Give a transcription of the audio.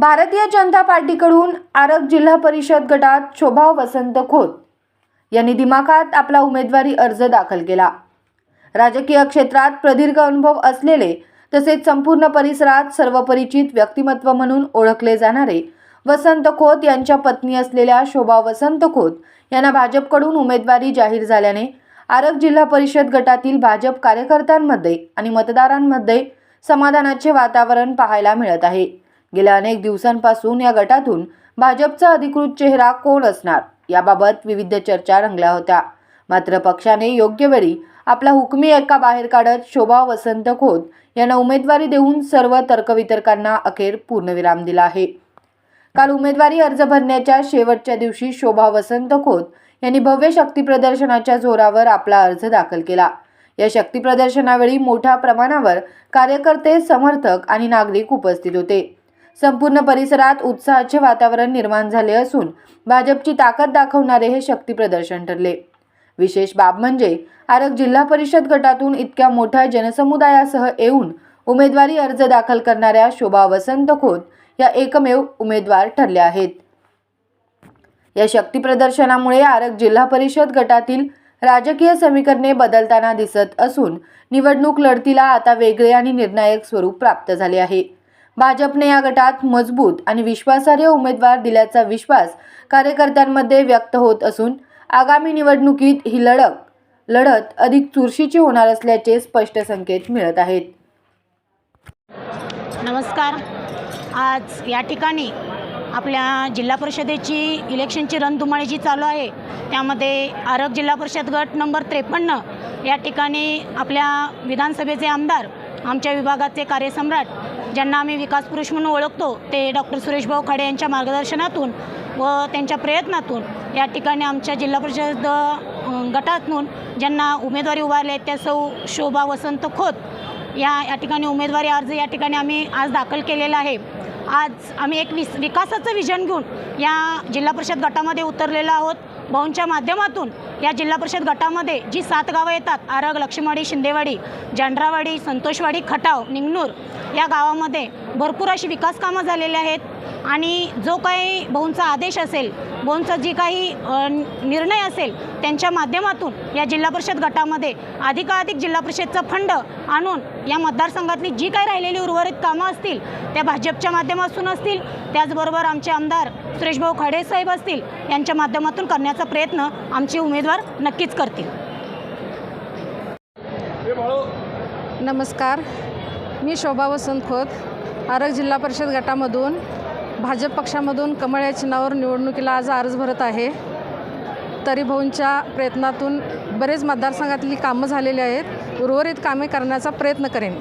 भारतीय जनता पार्टीकडून आरग जिल्हा परिषद गटात शोभा वसंत खोत यांनी दिमाखात आपला उमेदवारी अर्ज दाखल केला। राजकीय क्षेत्रात प्रदीर्घ अनुभव असलेले तसेच संपूर्ण परिसरात सर्वपरिचित व्यक्तिमत्व म्हणून ओळखले जाणारे वसंत खोत यांच्या पत्नी असलेल्या शोभा वसंत खोत यांना भाजपकडून उमेदवारी जाहीर झाल्याने आरग जिल्हा परिषद गटातील भाजप कार्यकर्त्यांमध्ये आणि मतदारांमध्ये समाधानाचे वातावरण पाहायला मिळत आहे। गेल्या अनेक दिवसांपासून या गटातून भाजपचा अधिकृत चेहरा कोण असणार याबाबत विविध चर्चा रंगल्या होत्या। मात्र पक्षाने योग्य वेळी आपला हुकमी एक्का बाहेर काढत शोभा वसंत खोत यांना उमेदवारी देऊन सर्व तर्कवितर्कांना अखेर पूर्णविराम दिला आहे। काल उमेदवारी अर्ज भरण्याच्या शेवटच्या दिवशी शोभा वसंत खोत यांनी भव्य शक्ती प्रदर्शनाच्या जोरावर आपला अर्ज दाखल केला। या शक्ती प्रदर्शनावेळी मोठ्या प्रमाणावर कार्यकर्ते, समर्थक आणि नागरिक उपस्थित होते। संपूर्ण परिसरात उत्साहाचे वातावरण निर्माण झाले असून भाजपची ताकद दाखवणारे हे शक्ती प्रदर्शन ठरले। विशेष बाब म्हणजे आरग जिल्हा परिषद गटातून इतक्या मोठ्या जनसमुदायासह येऊन उमेदवारी अर्ज दाखल करणाऱ्या शोभा वसंत खोत या एकमेव उमेदवार ठरल्या आहेत। या शक्ती प्रदर्शनामुळे आरग जिल्हा परिषद गटातील राजकीय समीकरणे बदलताना दिसत असून निवडणूक लढतीला आता वेगळे आणि निर्णायक स्वरूप प्राप्त झाले आहे। भाजपने या गटात मजबूत आणि विश्वासार्ह उमेदवार दिल्याचा विश्वास कार्यकर्त्यांमध्ये व्यक्त होत असून आगामी निवडणुकीत ही लढत अधिक चुरशीची होणार असल्याचे स्पष्ट संकेत मिळत आहेत। नमस्कार। आज या ठिकाणी आपल्या जिल्हा परिषदेची इलेक्शनची रणधुमाळी जी चालू आहे त्यामध्ये आरग जिल्हा परिषद गट नंबर 53 या ठिकाणी आपल्या विधानसभेचे आमदार, आमच्या विभागाचे कार्यसम्राट ज्यांना आम्ही विकास पुरुष म्हणून ओळखतो ते डॉक्टर सुरेशभाऊ खाडे यांच्या मार्गदर्शनातून व त्यांच्या प्रयत्नातून या ठिकाणी आमच्या जिल्हा परिषद गटातून ज्यांना उमेदवारी उभारले त्या सौ शोभा वसंत खोत या ठिकाणी उमेदवारी अर्ज या ठिकाणी आम्ही आज दाखल केलेला आहे। आज आम्ही एक विकासाचं विजन घेऊन या जिल्हा परिषद गटामध्ये उतरलेलो आहोत। भाऊंच्या माध्यमातून या जिल्हा परिषद गटामध्ये जी 7 गावं येतात, आरग, लक्ष्मीवाडी, शिंदेवाडी, जांडरावाडी, संतोषवाडी, खटाव, निंगनूर या गावामध्ये भरपूर अशी विकास कामं झालेली आहेत आणि जो काही भाऊंचा आदेश असेल, भाऊंचा जी काही निर्णय असेल त्यांच्या माध्यमातून या जिल्हा परिषद गटामध्ये अधिकाधिक जिल्हा परिषदचा फंड आणून या मतदारसंघातली जी काही राहिलेली उर्वरित कामं असतील त्या भाजपच्या माध्यमातून असतील, त्याचबरोबर आमचे आमदार सुरेशभाऊ खाडे साहेब असतील यांच्या माध्यमातून करण्याचा प्रयत्न आमचे उमेदवार नक्कीच करतील। नमस्कार, मी शोभा वसंत खोत आरग जिल्हा परिषद गटामधून भाजप पक्षामधून कमळ या चिन्हावर निवडणुकीला आज अर्ज भरत आहे। तरी भाऊंच्या प्रयत्नातून बरेच मतदारसंघातली कामं झालेली आहेत, उर्वरित कामे करण्याचा प्रयत्न करेन।